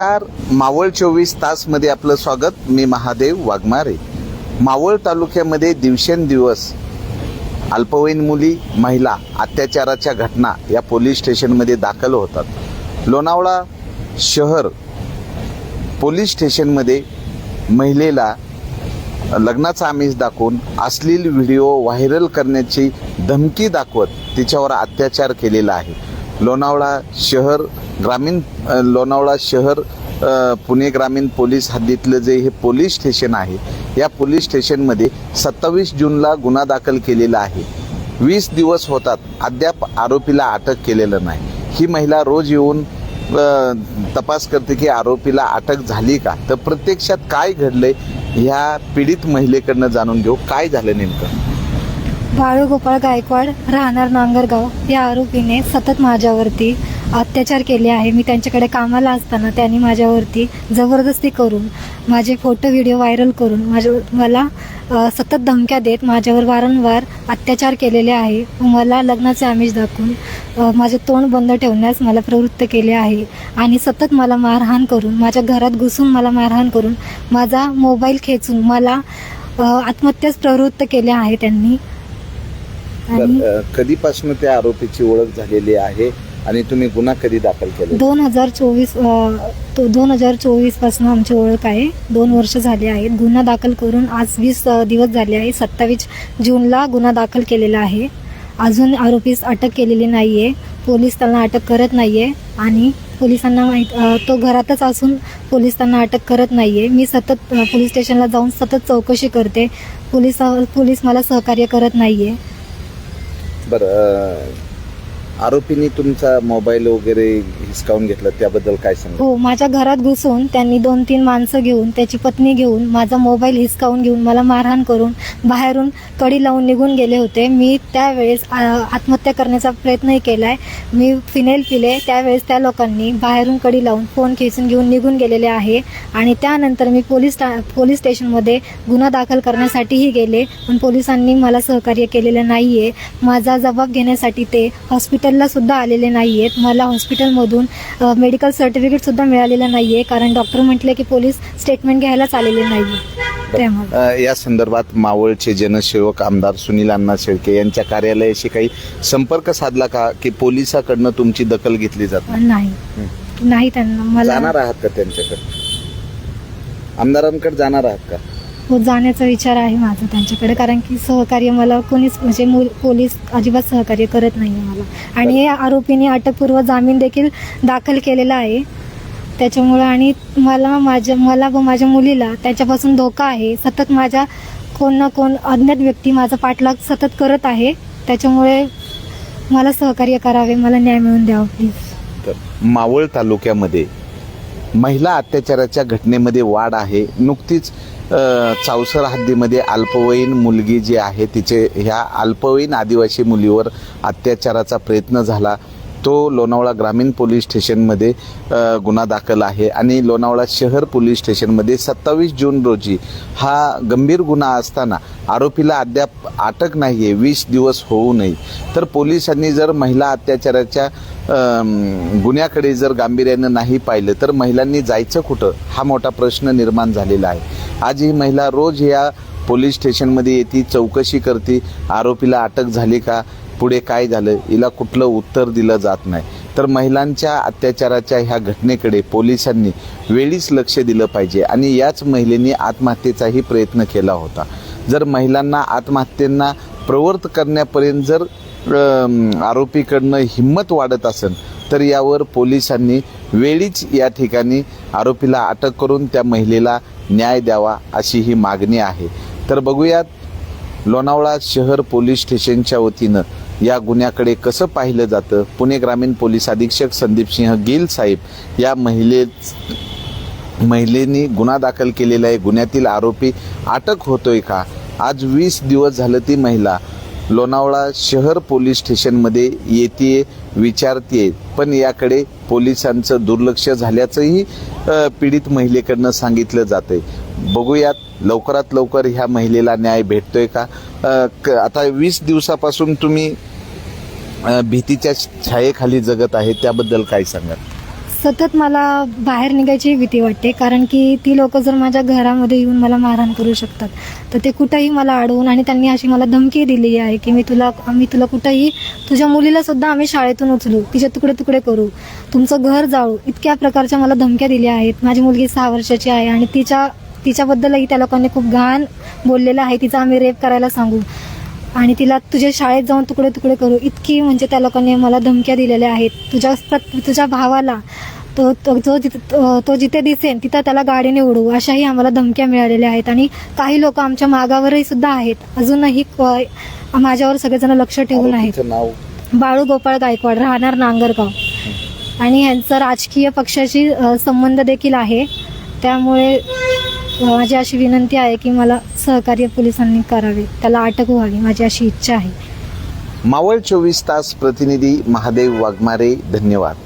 नमस्कार. मावळ 24 तास मध्ये आपलं स्वागत. मी महादेव वाघमारे. मावळ तालुक्यामध्ये दिवसेंदिवस अल्पवयीन मुली, महिला अत्याचाराच्या घटना या पोलीस स्टेशनमध्ये दाखल होतात. लोणावळा शहर पोलीस स्टेशनमध्ये महिलेला लग्नाचा आमिष दाखवून अश्लील व्हिडिओ व्हायरल करण्याची धमकी दाखवत तिच्यावर अत्याचार केलेला आहे. लोणावळा शहर पुणे ग्रामीण पोलीस हद्दीतलं जे हे पोलीस स्टेशन आहे, या पोलीस स्टेशनमध्ये 27 जूनला गुन्हा दाखल केलेला आहे. 20 दिवस होतात, अद्याप आरोपीला अटक केलेलं नाही. ही महिला रोज येऊन तपास करते की आरोपीला अटक झाली का. तर प्रत्यक्षात काय घडलंय ह्या पीडित महिलेकडनं जाणून घेऊ. काय झालं नेमकं. बाळूगोपाळ गायकवाड, राहणार नांगरगाव, या आरोपीने सतत माझ्यावरती अत्याचार केले आहे. मी त्यांच्याकडे कामाला असताना त्यांनी माझ्यावरती जबरदस्ती करून माझे फोटो व्हिडिओ व्हायरल करून मला सतत धमक्या देत माझ्यावर वारंवार अत्याचार केलेले आहे. मला लग्नाचे आमिष दाखवून माझे तोंड बंद ठेवण्यास मला प्रवृत्त केले आहे आणि सतत मला मारहाण करून, माझ्या घरात घुसून मला मारहाण करून, माझा मोबाईल खेचून मला आत्महत्यास प्रवृत्त केले आहे त्यांनी. कधीपासून त्या आरोपीची ओळख झालेली आहे आणि तुम्ही गुन्हा कधी दाखल केला. 2024 पासून आमची ओळख आहे. 2 वर्ष झाले आहेत. गुन्हा दाखल करून आज 20 दिवस झाले आहे. 27 जूनला गुन्हा दाखल केलेला आहे. अजून आरोपीस अटक केलेली नाहीये. पोलीस त्यांना अटक करत नाहीये आणि पोलिसांना तो घरातच असून पोलीस त्यांना अटक करत नाहीये. मी सतत पोलीस स्टेशनला जाऊन सतत चौकशी करते. पोलीस मला सहकार्य करत नाहीये. बरं, आरोपींनी तुमचा मोबाईल वगैरे हिसकावून घेतला, त्याबद्दल काय सांगा. हो, माझ्या घरात घुसून त्यांनी 2-3 माणसं घेऊन, त्याची पत्नी घेऊन, माझा मोबाईल हिसकावून घेऊन मला मारहाण करून बाहेरून कडी लावून निघून गेले होते. मी त्यावेळेस आत्महत्या करण्याचा प्रयत्नही केलाय. मी फिनेल पिले. त्यावेळेस त्या लोकांनी बाहेरून कडी लावून फोन खेचून घेऊन निघून गेलेले आहे आणि त्यानंतर मी पोलीस स्टेशनमध्ये गुन्हा दाखल करण्यासाठीही गेले, पण पोलिसांनी मला सहकार्य केलेलं नाहीये. माझा जबाब घेण्यासाठी ते हॉस्पिटलला सुद्धा आलेले नाहीयेत. मला हॉस्पिटलमधून मेडिकल सर्टिफिकेट सुद्धा मिळालेलं नाहीये, कारण डॉक्टर म्हटले की पोलीस स्टेटमेंट घ्यायलाच आलेले नाहीये. त्यामुळे या संदर्भात मावळचे जनसेवक आमदार सुनील अण्णा शेळके यांच्या कार्यालयाशी काही संपर्क साधला का, की पोलिसाकडनं तुमची दखल घेतली जात नाही. त्यांना मला जाणार आहात का त्यांच्याकडे, आमदारांकडे जाणार आहात का. हो, जाण्याचा विचार आहे माझा त्यांच्याकडे, कारण की सहकार्य मला कोणीच पोलीस अजिबात सहकार्य करत नाही मला. आणि या आरोपीने अटकपूर्व जामीन देखील दाखल केलेला आहे त्याच्यामुळे. आणि मला व माझ्या मुलीला त्याच्यापासून धोका आहे. सतत माझ्या कोण ना कोण अज्ञात व्यक्ती माझा पाठलाग सतत करत आहे. त्याच्यामुळे मला सहकार्य करावे, मला न्याय मिळवून द्यावा प्लीज. मावळ तालुक्यामध्ये महिला अत्याचाराच्या घटनेमध्ये वाढ आहे. नुकतीच चावसर हद्दीमध्ये अल्पवयीन मुलगी जी आहे, तिचे ह्या अल्पवयीन आदिवासी मुलीवर अत्याचाराचा प्रयत्न झाला. तो लोणावळा ग्रामीण पोलीस स्टेशनमध्ये गुन्हा दाखल आहे आणि लोणावळा शहर पोलीस स्टेशनमध्ये 27 जून रोजी हा गंभीर गुन्हा असताना आरोपीला अद्याप अटक नाही आहे. 20 दिवस होऊ नये. तर पोलिसांनी जर महिला अत्याचाराच्या गुन्ह्याकडे जर गांभीर्यानं नाही पाहिलं तर महिलांनी जायचं कुठं, हा मोठा प्रश्न निर्माण झालेला आहे. आज ही महिला रोज या पोलीस स्टेशनमध्ये येते, चौकशी करते, आरोपीला अटक झाली का, पुढे काय झालं, हिला कुठलं उत्तर दिलं जात नाही. तर महिलांच्या अत्याचाराच्या ह्या घटनेकडे पोलिसांनी वेळीच लक्ष दिलं पाहिजे. आणि याच महिलेने आत्महत्येचाही प्रयत्न केला होता. जर महिलांना आत्महत्येंना प्रवृत्त करण्यापर्यंत जर आरोपीकडनं हिंमत वाढत असेल तर यावर पोलिसांनी वेळीच या ठिकाणी आरोपीला अटक करून त्या महिलेला न्याय द्यावा, अशी ही मागणी आहे. तर बघूयात लोणावळा शहर पोलीस स्टेशनच्या वतीनं या गुन्ह्याकडे कसं पाहिलं जातं. पुणे ग्रामीण पोलीस अधीक्षक संदीप सिंह गिल साहेब या महिलेनी गुन्हा दाखल केलेला आहे. गुन्ह्यातील आरोपी अटक होतोय का. आज 20 दिवस झालं ती महिला लोणावळा शहर पोलीस स्टेशनमध्ये येते, विचारते, पण याकडे पोलिसांचं दुर्लक्ष झाल्याचंही पीडित महिलेकडनं सांगितलं जातंय. बघूयात लवकरात लवकर ह्या महिलेला न्याय भेटतोय का. आता 20 दिवसापासून तुम्ही भीतीच्या छायेखाली जगत आहे, त्याबद्दल काय सांगा. सतत मला बाहेर निघायची भीती वाटते, कारण की ती लोक जर माझ्या घरामध्ये येऊन मला मारहाण करू शकतात. तर ते कुठंही मला अडवून, आणि त्यांनी अशी मला धमकी दिली आहे की आम्ही तुला कुठंही, तुझ्या मुलीला सुद्धा आम्ही शाळेतून उचलू, तिचे तुकडे तुकडे करू, तुमचं घर जाळू, इतक्या प्रकारच्या मला धमक्या दिल्या आहेत. माझी मुलगी 6 वर्षाची आहे आणि तिच्याबद्दलही त्या लोकांनी खूप घाण बोललेलं आहे. तिचा आम्ही रेप करायला सांगू आणि तिला तुझ्या शाळेत जाऊन तुकडे तुकडे करू, इतकी म्हणजे त्या लोकांनी मला धमक्या दिलेल्या आहेत. तुझ्या भावाला तो जिथे दिसेल तिथं त्याला गाडीने उडवू, अशाही आम्हाला धमक्या मिळालेल्या आहेत. आणि काही लोक आमच्या मागावरही सुद्धा आहेत. अजूनही माझ्यावर सगळेजण लक्ष ठेवून आहेत. आरोपीचं नाव बाळू गोपाळ गायकवाड, राहणार नांगरगाव, आणि यांचा राजकीय पक्षाशी संबंध देखील आहे. त्यामुळे माझी अशी विनंती आहे की मला सहकार्य पोलिसांनी करावे, त्याला अटक व्हावी, माझी अशी इच्छा आहे. मावळ 24 तास प्रतिनिधी महादेव वाघमारे, धन्यवाद.